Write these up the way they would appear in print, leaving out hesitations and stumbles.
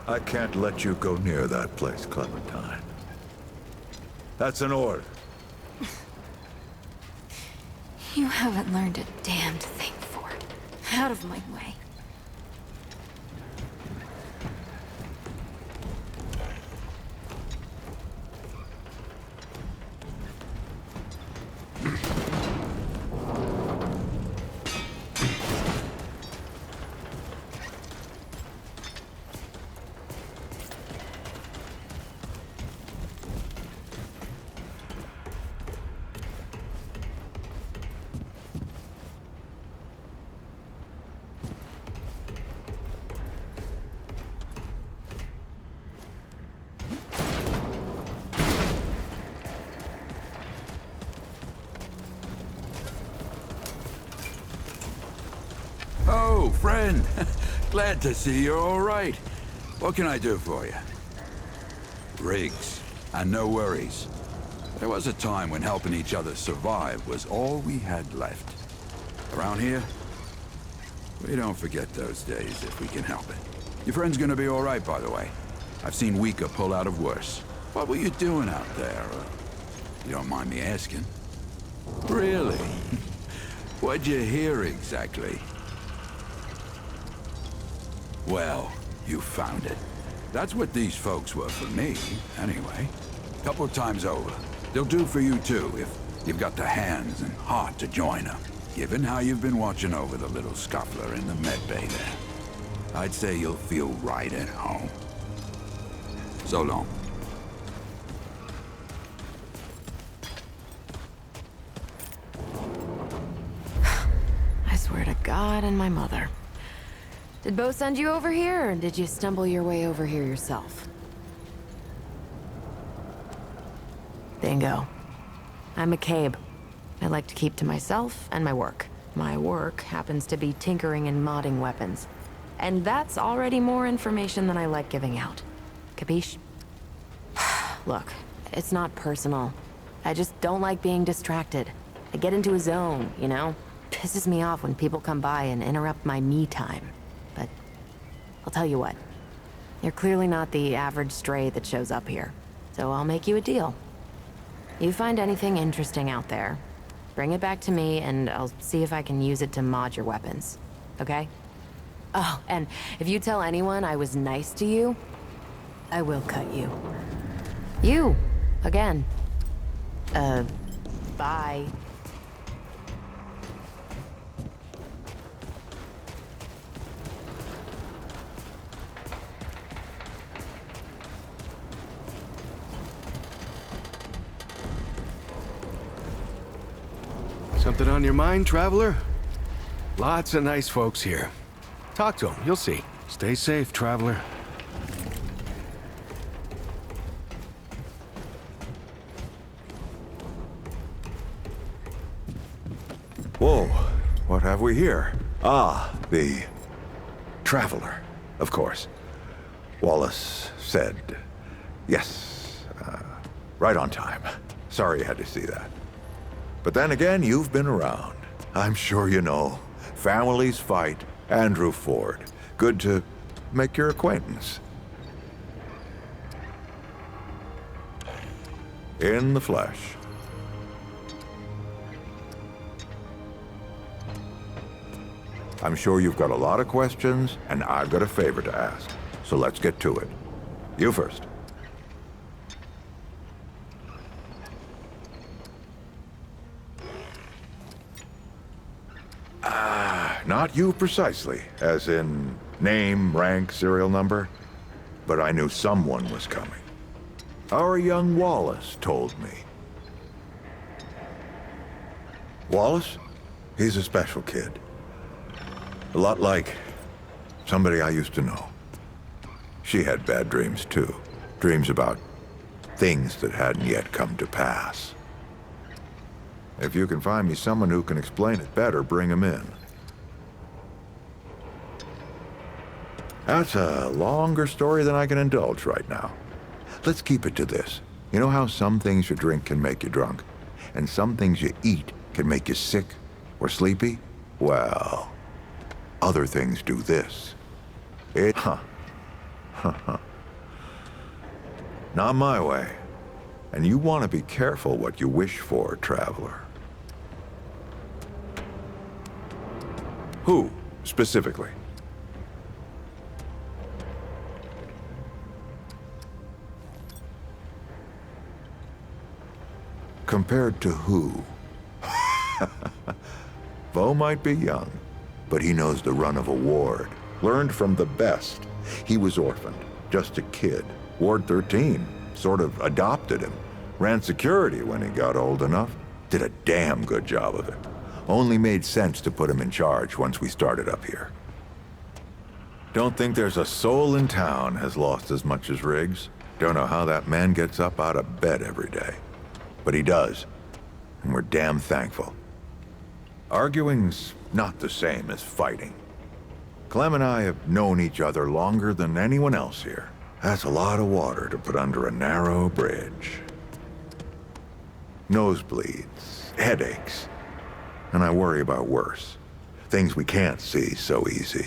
I can't let you go near that place, Clementine. That's an order. You haven't learned a damned thing, Ford. Out of my way. Oh, friend. Glad to see you're all right. What can I do for you? Riggs, and no worries. There was a time when helping each other survive was all we had left. Around here, we don't forget those days if we can help it. Your friend's gonna be all right, by the way. I've seen weaker pull out of worse. What were you doing out there? You don't mind me asking? Really? What'd you hear exactly? Well, you found it. That's what these folks were for me, anyway. Couple times over. They'll do for you too, if you've got the hands and heart to join them. Given how you've been watching over the little scuffler in the med bay there, I'd say you'll feel right at home. So long. I swear to God and my mother. Did Bo send you over here, or did you stumble your way over here yourself? Bingo. I'm McCabe. I like to keep to myself and my work. My work happens to be tinkering and modding weapons. And that's already more information than I like giving out. Capiche? Look, it's not personal. I just don't like being distracted. I get into a zone, you know? Pisses me off when people come by and interrupt my me time. But I'll tell you what. You're clearly not the average stray that shows up here. So I'll make you a deal. You find anything interesting out there, bring it back to me and I'll see if I can use it to mod your weapons. Okay? Oh, and if you tell anyone I was nice to you, I will cut you. You! Again. Bye. Something on your mind, traveler? Lots of nice folks here. Talk to them, you'll see. Stay safe, traveler. Whoa, what have we here? Ah, the Traveler, of course. Wallace said, yes, right on time. Sorry you had to see that. But then again, you've been around. I'm sure you know. Families fight. Andrew Ford. Good to make your acquaintance. In the flesh. I'm sure you've got a lot of questions, and I've got a favor to ask. So let's get to it. You first. Not you precisely, as in name, rank, serial number, but I knew someone was coming. Our young Wallace told me. Wallace? He's a special kid. A lot like somebody I used to know. She had bad dreams too. Dreams about things that hadn't yet come to pass. If you can find me someone who can explain it better, bring him in. That's a longer story than I can indulge right now. Let's keep it to this. You know how some things you drink can make you drunk, and some things you eat can make you sick or sleepy? Well, other things do this. Not my way. And you want to be careful what you wish for, traveler. Who, specifically? Compared to who? Vo might be young, but he knows the run of a ward. Learned from the best. He was orphaned, just a kid. Ward 13 sort of adopted him. Ran security when he got old enough. Did a damn good job of it. Only made sense to put him in charge once we started up here. Don't think there's a soul in town has lost as much as Riggs. Don't know how that man gets up out of bed every day. But he does, and we're damn thankful. Arguing's not the same as fighting. Clem and I have known each other longer than anyone else here. That's a lot of water to put under a narrow bridge. Nosebleeds, headaches, and I worry about worse. Things we can't see so easy.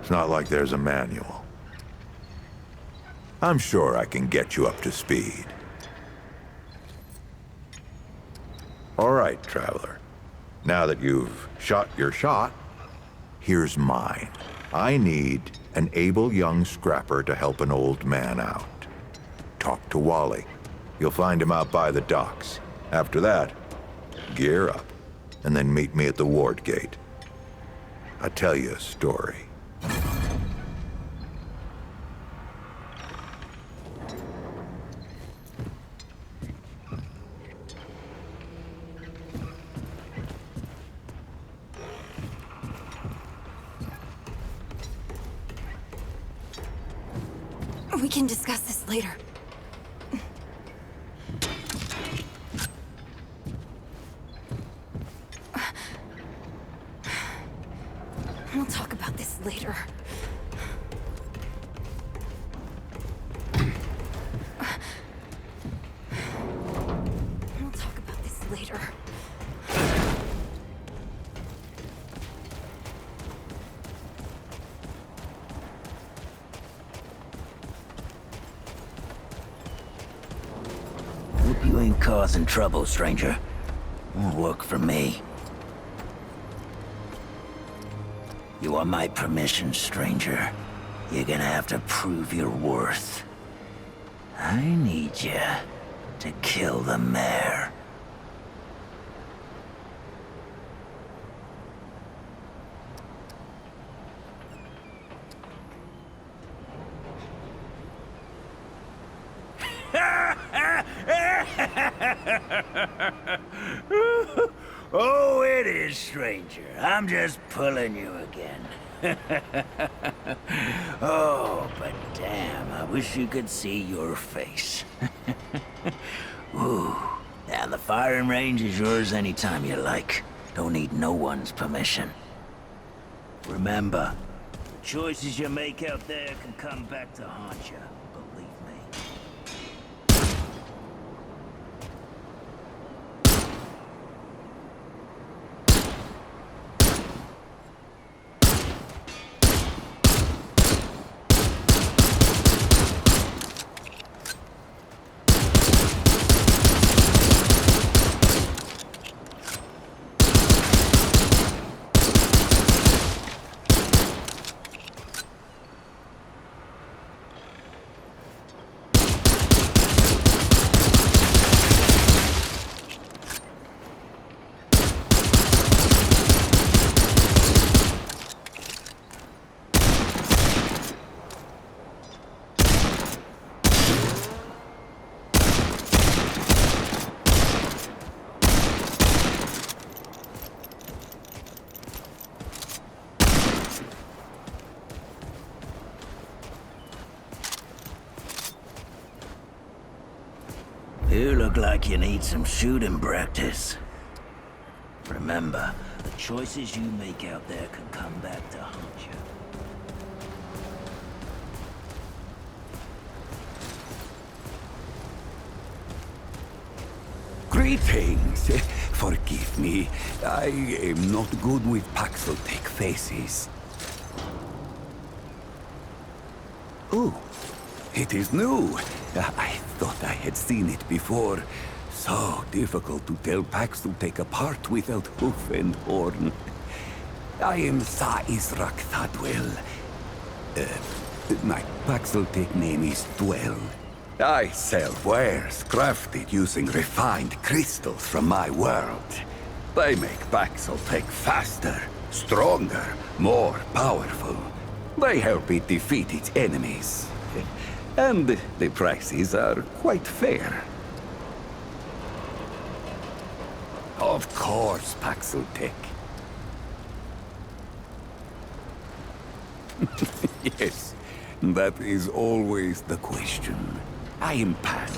It's not like there's a manual. I'm sure I can get you up to speed. All right, traveler. Now that you've shot your shot, here's mine. I need an able young scrapper to help an old man out. Talk to Wally. You'll find him out by the docks. After that, gear up, and then meet me at the ward gate. I'll tell you a story. We can discuss this later. We'll talk about this later. We'll talk about this later. Hope you ain't causing trouble, stranger. Won't work for me. You want my permission, stranger. You're gonna have to prove your worth. I need you to kill the mayor. Oh, it is, stranger. I'm just pulling you again. Oh, but damn, I wish you could see your face. Ooh. Yeah, the firing range is yours anytime you like. Don't need no one's permission. Remember, the choices you make out there can come back to haunt you. Believe me. You look like you need some shooting practice. Remember, the choices you make out there can come back to haunt you. Greetings. Forgive me. I am not good with Paxotech faces. Oh, it is new. I thought I had seen it before. So difficult to tell Paxel apart without hoof and horn. I am Sa Israk Thadwell. My Paxel name is Dwell. I sell wares crafted using refined crystals from my world. They make Paxel faster, stronger, more powerful. They help it defeat its enemies. And the prices are quite fair. Of course, Paxel. Yes, that is always the question. I am Pan,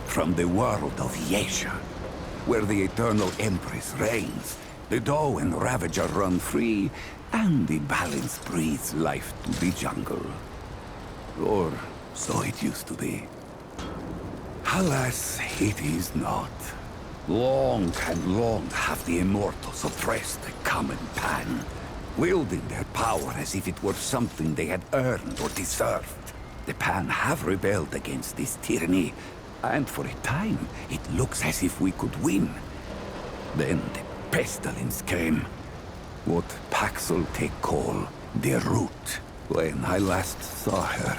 from the world of Yesha, where the Eternal Empress reigns, the Doe and Ravager run free, and the balance breathes life to the jungle. Or so it used to be. Alas, it is not. Long and long have the Immortals oppressed the common Pan, wielding their power as if it were something they had earned or deserved. The Pan have rebelled against this tyranny, and for a time, it looks as if we could win. Then the pestilence came. What Paxel call the Root. When I last saw her,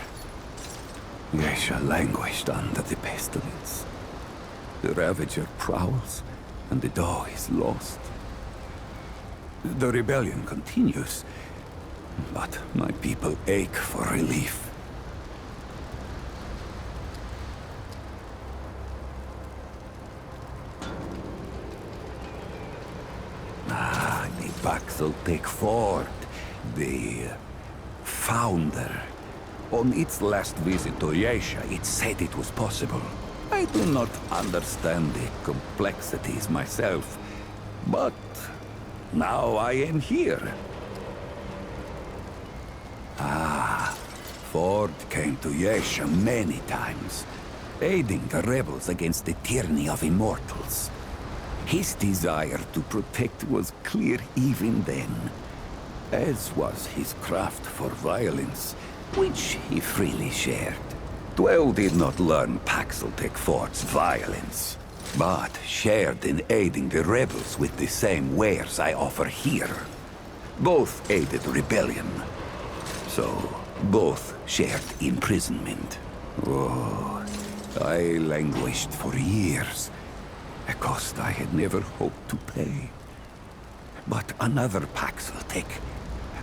Yesha languished under the pestilence. The Ravager prowls, and the Doe is lost. The rebellion continues, but my people ache for relief. The Paxel Fort, the founder. On its last visit to Yesha, it said it was possible. I do not understand the complexities myself, but now I am here. Ford came to Yesha many times, aiding the rebels against the tyranny of immortals. His desire to protect was clear even then, as was his craft for violence, which he freely shared. Dwell did not learn Paxel Ford's violence, but shared in aiding the rebels with the same wares I offer here. Both aided rebellion, so both shared imprisonment. Oh, I languished for years, a cost I had never hoped to pay. But another Paxel,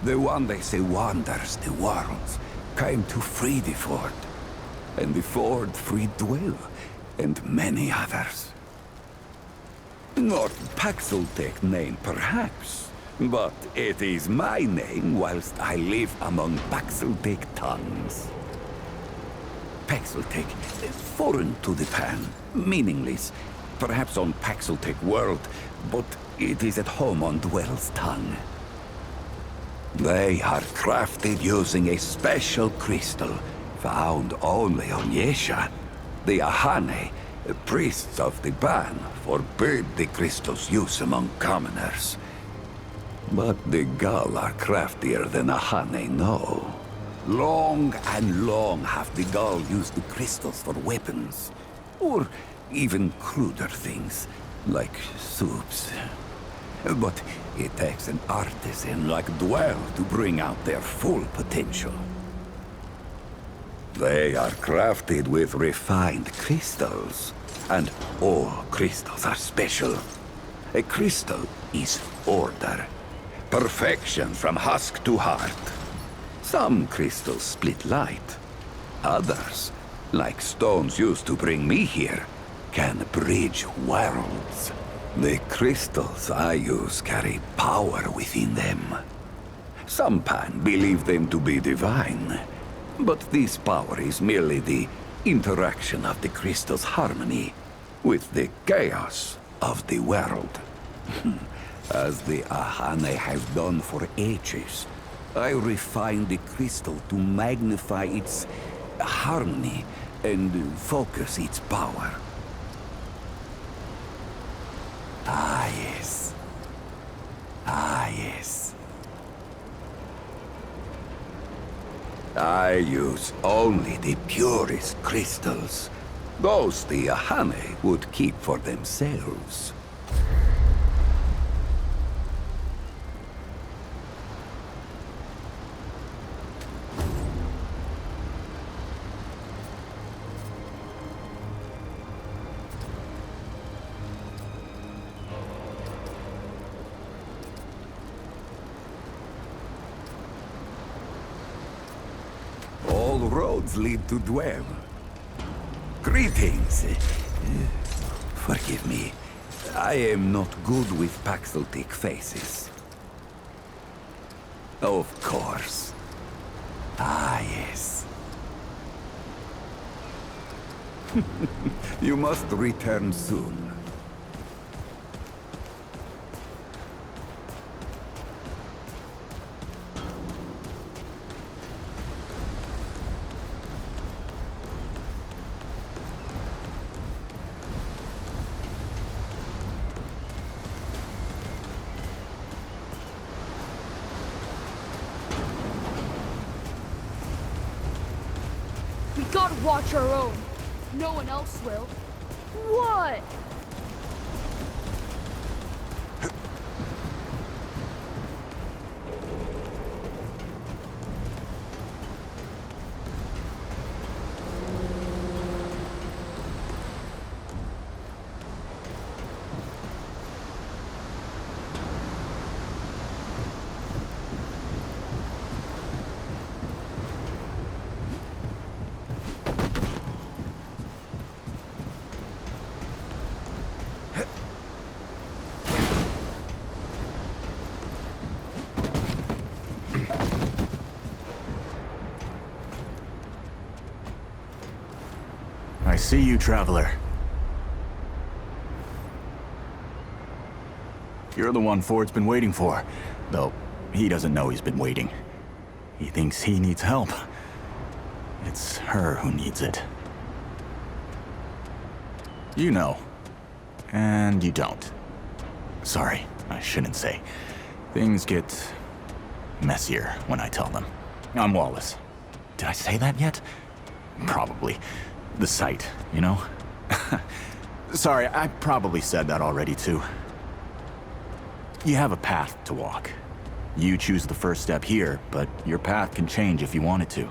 the one they say wanders the worlds, came to free the Ford. And the Ford freed Dwell, and many others. Not Paxel name, perhaps, but it is my name whilst I live among Paxel tongues. Paxel foreign to the Pan, meaningless, perhaps on Paxel world, but it is at home on Dwell's tongue. They are crafted using a special crystal found only on Yesha. The Ahane, priests of the Ban, forbid the crystal's use among commoners. But the Gal are craftier than Ahane know. Long and long have the Gal used the crystals for weapons, or even cruder things, like soups. But it takes an artisan like Dwell to bring out their full potential. They are crafted with refined crystals, and all crystals are special. A crystal is order, perfection from husk to heart. Some crystals split light. Others, like stones used to bring me here, can bridge worlds. The crystals I use carry power within them. Some Pan believe them to be divine, but this power is merely the interaction of the crystal's harmony with the chaos of the world. As the Ahane have done for ages, I refine the crystal to magnify its harmony and focus its power. Ah, yes. Ah, yes. I use only the purest crystals. Those the Ahane would keep for themselves. All roads lead to Dwell. Greetings. Forgive me. I am not good with Paxeltic faces. Of course. Ah, yes. You must return soon. We gotta watch our own. No one else will. What? I see you, traveler. You're the one Ford's been waiting for. Though, he doesn't know he's been waiting. He thinks he needs help. It's her who needs it. You know. And you don't. Sorry, I shouldn't say. Things get messier when I tell them. I'm Wallace. Did I say that yet? Probably. The site, you know? Sorry, I probably said that already too. You have a path to walk. You choose the first step here, but your path can change if you want it to.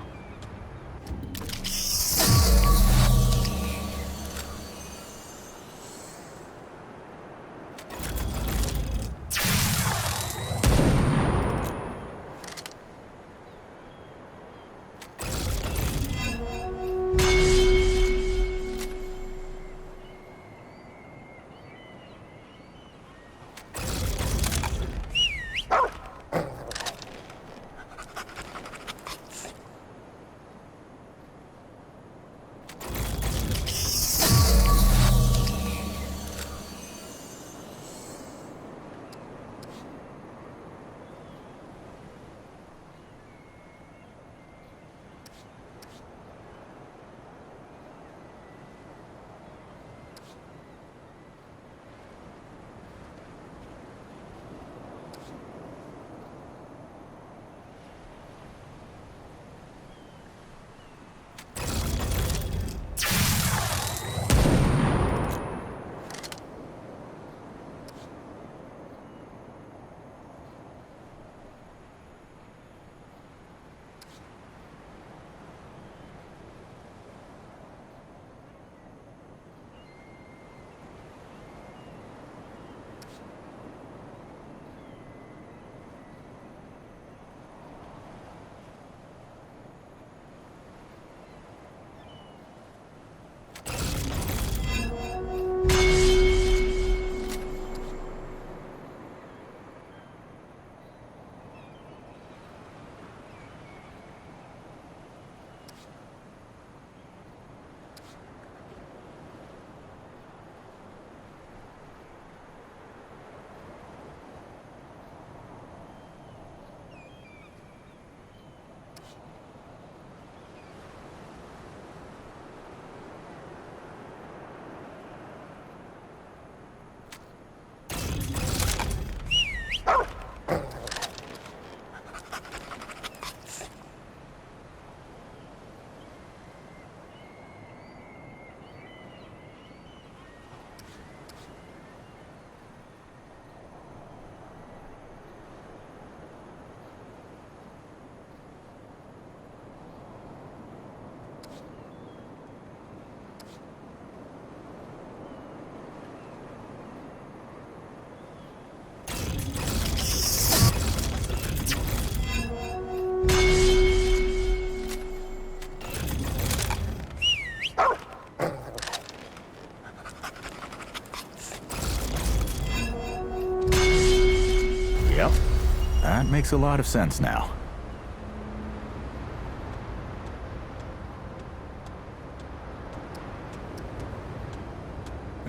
Makes a lot of sense now.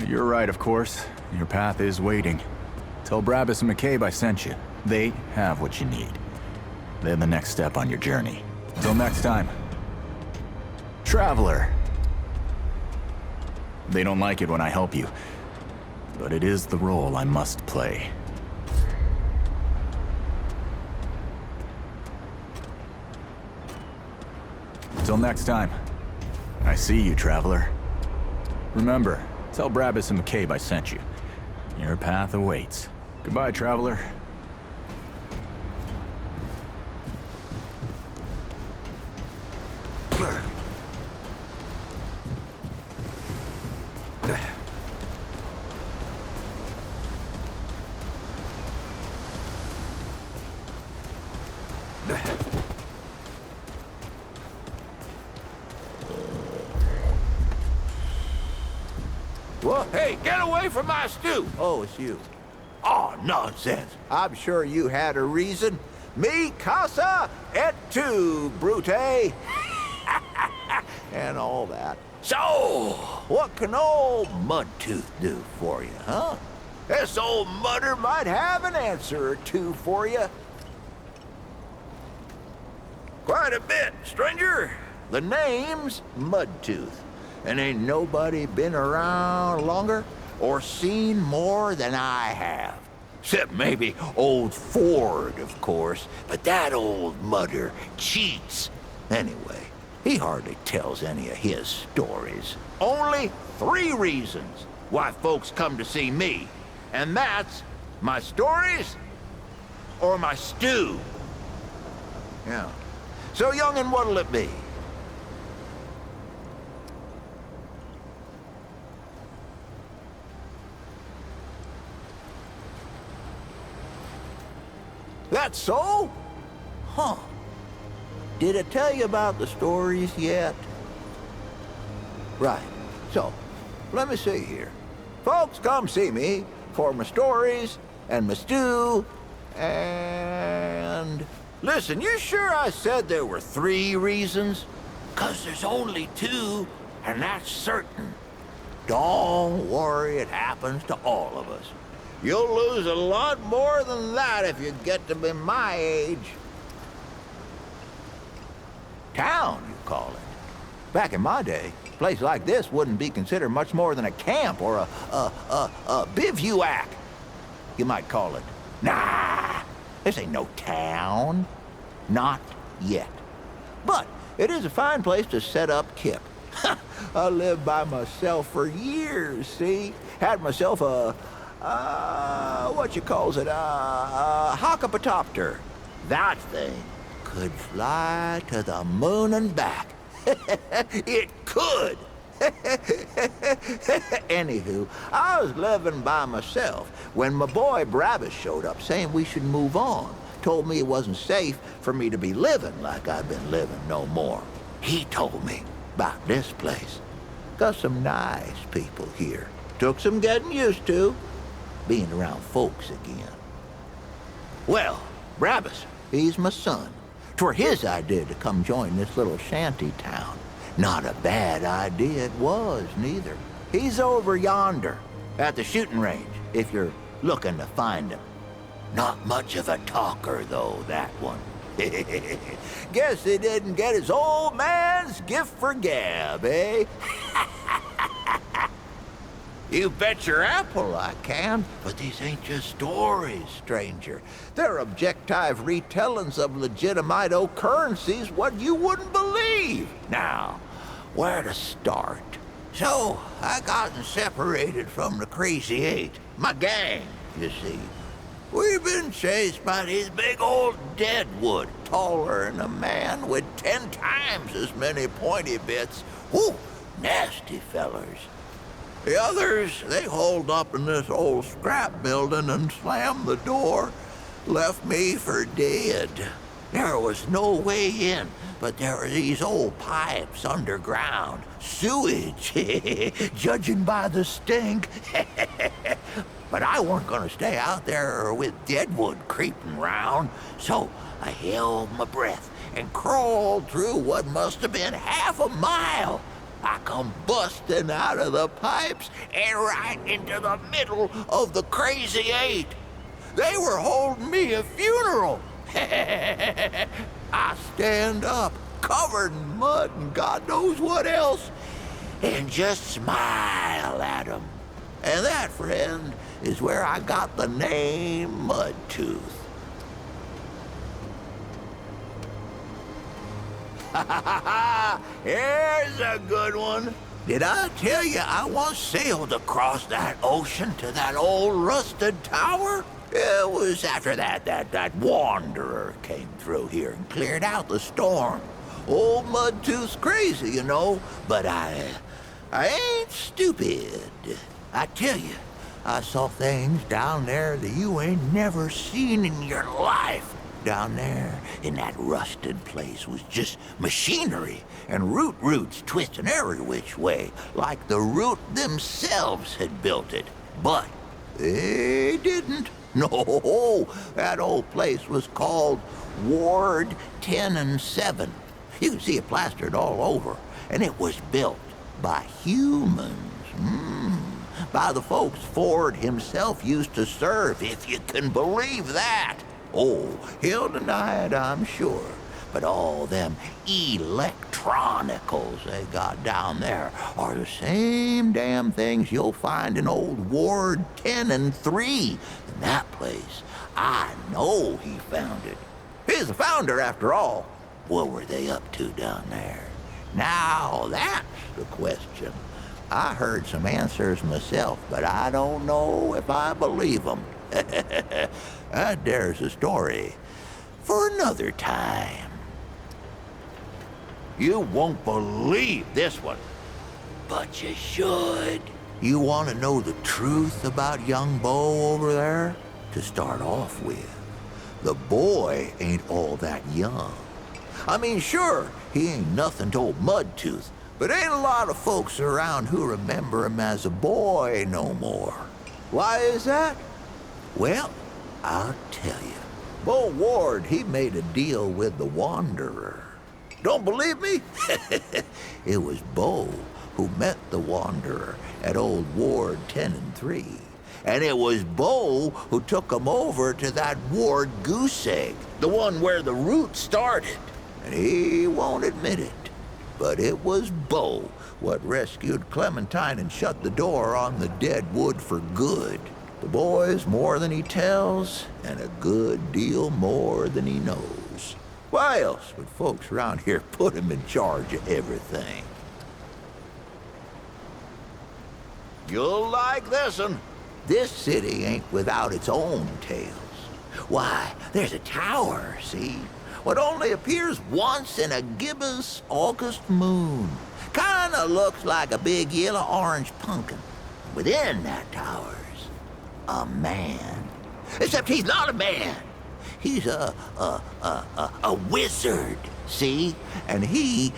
You're right, of course. Your path is waiting. Tell Brabus and McCabe I sent you. They have what you need. They're the next step on your journey. Until next time. Traveler. They don't like it when I help you, but it is the role I must play. Until next time. I see you, Traveler. Remember, tell Brabus and McCabe I sent you. Your path awaits. Goodbye, Traveler. Well, hey, get away from my stew! Oh, it's you. Oh, nonsense. I'm sure you had a reason. Mi casa et tu, Brute. And all that. So, what can old Mudtooth do for you, huh? This old mudder might have an answer or two for you. Quite a bit, stranger. The name's Mudtooth. And ain't nobody been around longer or seen more than I have. Except maybe old Ford, of course. But that old mudder cheats. Anyway, he hardly tells any of his stories. Only 3 reasons why folks come to see me. And that's my stories or my stew. Yeah. So, young'un, what'll it be? That's so? Huh. Did I tell you about the stories yet? Right. So, let me see here. Folks come see me for my stories and my stew and... Listen, you sure I said there were 3 reasons? 'Cause there's only 2, and that's certain. Don't worry, it happens to all of us. You'll lose a lot more than that if you get to be my age. Town, you call it. Back in my day, a place like this wouldn't be considered much more than a camp or a bivouac. You might call it. Nah, this ain't no town. Not yet. But it is a fine place to set up kip. I lived by myself for years, see? Had myself a what you calls it, a hockapatopter. That thing could fly to the moon and back. It could. Anywho, I was living by myself when my boy Brabus showed up saying we should move on. Told me it wasn't safe for me to be living like I've been living no more. He told me about this place. Got some nice people here. Took some getting used to. Being around folks again. Well, Brabus, he's my son. 'Twere his idea to come join this little shanty town. Not a bad idea it was, neither. He's over yonder, at the shooting range, if you're looking to find him. Not much of a talker, though, that one. Guess he didn't get his old man's gift for gab, eh? You bet your apple I can, but these ain't just stories, stranger. They're objective retellings of legitimate occurrences what you wouldn't believe. Now, where to start? So, I gotten separated from the Crazy 8, my gang, you see. We've been chased by these big old deadwood, taller than a man with 10 times as many pointy bits. Whew, nasty fellers. The others, they holed up in this old scrap building and slammed the door. Left me for dead. There was no way in, but there were these old pipes underground. Sewage, judging by the stink. But I weren't gonna stay out there with Deadwood creeping round, so I held my breath and crawled through what must have been half a mile. I come busting out of the pipes and right into the middle of the Crazy Eight. They were holding me a funeral. I stand up, covered in mud and God knows what else, and just smile at 'em. And that, friend, is where I got the name Mudtooth. Here's a good one. Did I tell you I once sailed across that ocean to that old rusted tower? It was after that wanderer came through here and cleared out the storm. Old Mudtooth's crazy, you know, but I ain't stupid. I tell you, I saw things down there that you ain't never seen in your life. Down there in that rusted place was just machinery and roots twisting every which way, like the root themselves had built it. But they didn't. No, that old place was called Ward 10 and 7. You can see it plastered all over, and it was built by humans. By the folks Ford himself used to serve, if you can believe that. Oh, he'll deny it, I'm sure. But all them electronicals they got down there are the same damn things you'll find in old Ward 10 and 3. In that place, I know he found it. He's the founder, after all. What were they up to down there? Now, that's the question. I heard some answers myself, but I don't know if I believe them. There's a story for another time. You won't believe this one, but you should. You want to know the truth about young Bo over there? To start off with, the boy ain't all that young. I mean, sure, he ain't nothing to old Mudtooth, but ain't a lot of folks around who remember him as a boy no more. Why is that? Well, I'll tell you. Bo Ward, he made a deal with the Wanderer. Don't believe me? It was Bo who met the Wanderer at old Ward 10 and 3. And it was Bo who took him over to that Ward Goose Egg, the one where the root started. And he won't admit it, but it was Bo what rescued Clementine and shut the door on the Deadwood for good. The boy's more than he tells, and a good deal more than he knows. Why else would folks around here put him in charge of everything? You'll like this one. This city ain't without its own tales. Why, there's a tower, see? What only appears once in a gibbous August moon. Kinda looks like a big yellow-orange pumpkin. Within that tower's a man. Except he's not a man. He's a wizard, see? And he...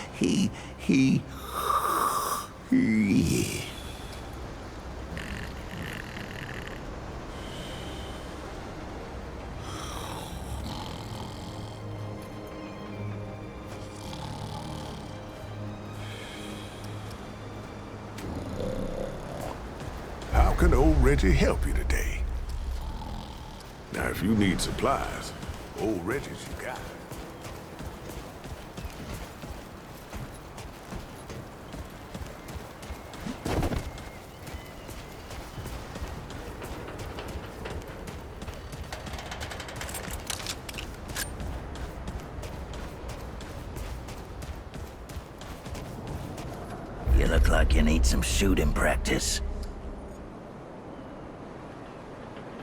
How can old Reggie help you today? Now, if you need supplies, old Reggie's you got. You look like you need some shooting practice.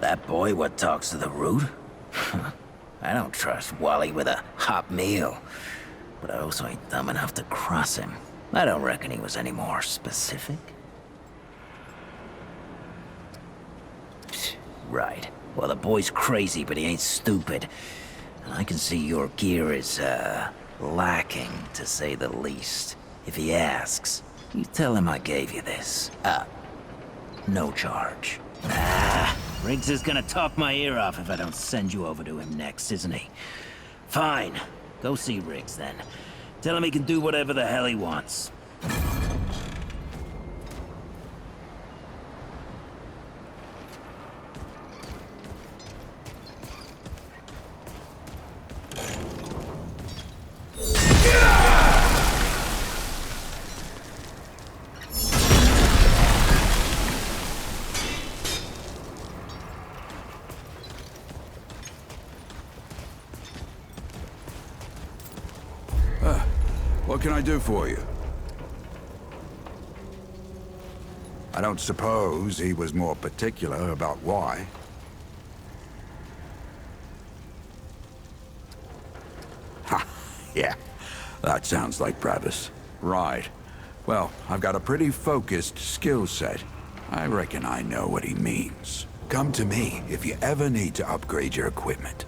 That boy what talks to the root? I don't trust Wally with a hot meal. But I also ain't dumb enough to cross him. I don't reckon he was any more specific. Right. Well, the boy's crazy, but he ain't stupid. And I can see your gear is, lacking, to say the least. If he asks, you tell him I gave you this. No charge. Riggs is gonna talk my ear off if I don't send you over to him next, isn't he? Fine. Go see Riggs, then. Tell him he can do whatever the hell he wants. What can I do for you? I don't suppose he was more particular about why. Ha! Yeah, that sounds like Travis. Right. Well, I've got a pretty focused skill set. I reckon I know what he means. Come to me if you ever need to upgrade your equipment.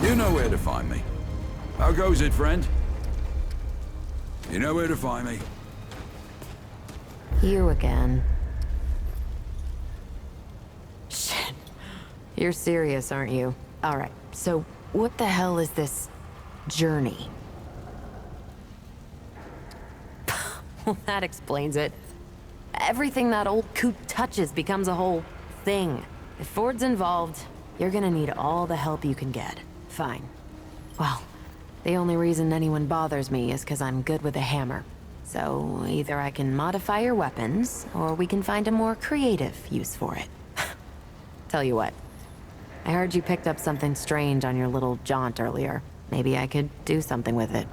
You know where to find me. How goes it, friend? You know where to find me. You again. Shit. You're serious, aren't you? Alright, so what the hell is this journey? Well, that explains it. Everything that old coot touches becomes a whole thing. If Ford's involved, you're gonna need all the help you can get. Fine. Well, the only reason anyone bothers me is because I'm good with a hammer. So either I can modify your weapons, or we can find a more creative use for it. Tell you what, I heard you picked up something strange on your little jaunt earlier. Maybe I could do something with it.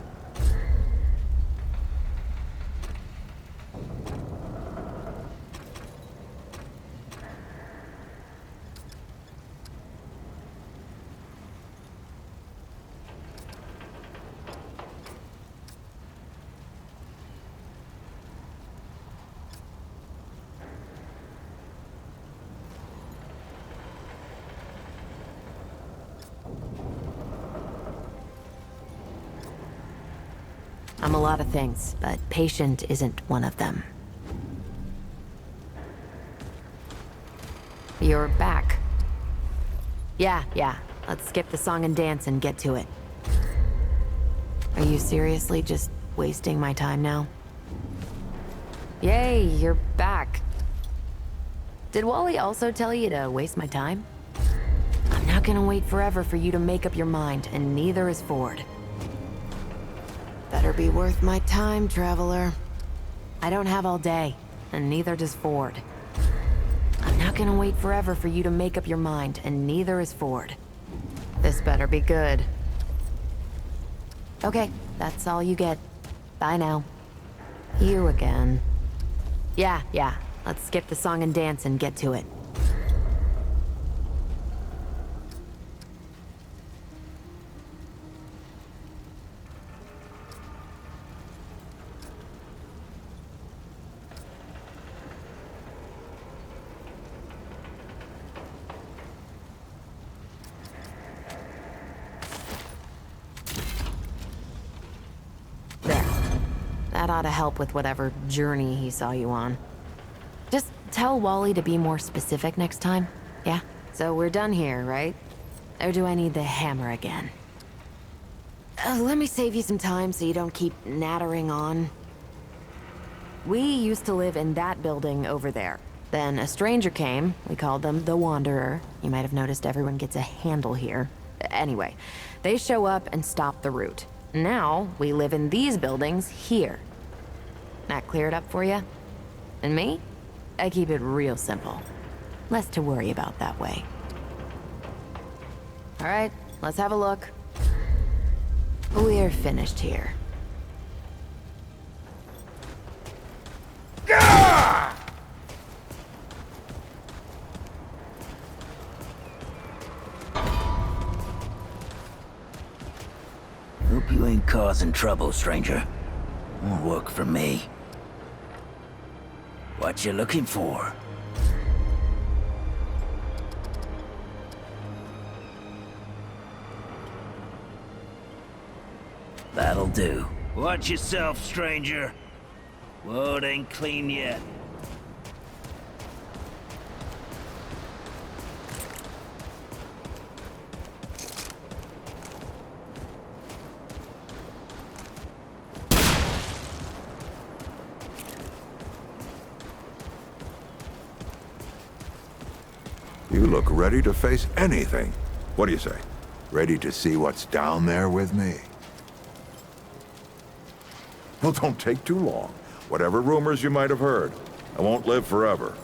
I'm a lot of things, but patient isn't one of them. You're back. Yeah. Let's skip the song and dance and get to it. Are you seriously just wasting my time now? Yay, you're back. Did Wally also tell you to waste my time? I'm not gonna wait forever for you to make up your mind, and neither is Ford. Better be worth my time, traveler. I don't have all day, and neither does Ford. I'm not gonna wait forever for you to make up your mind, and neither is Ford. This better be good. Okay, that's all you get. Bye now. You again. Yeah. Let's skip the song and dance and get to it. That ought to help with whatever journey he saw you on. Just tell Wally to be more specific next time, yeah? So we're done here, right? Or do I need the hammer again? Let me save you some time so you don't keep nattering on. We used to live in that building over there. Then a stranger came. We called them the Wanderer. You might have noticed everyone gets a handle here. Anyway, they show up and stop the route. Now, we live in these buildings here. That cleared up for you? And me? I keep it real simple. Less to worry about that way. All right, let's have a look. We're finished here. Hope you ain't causing trouble, stranger. Won't work for me. What you looking for? do. Watch yourself, stranger. Wood ain't clean yet. You look ready to face anything. What do you say? Ready to see what's down there with me? Well, don't take too long. Whatever rumors you might have heard, I won't live forever.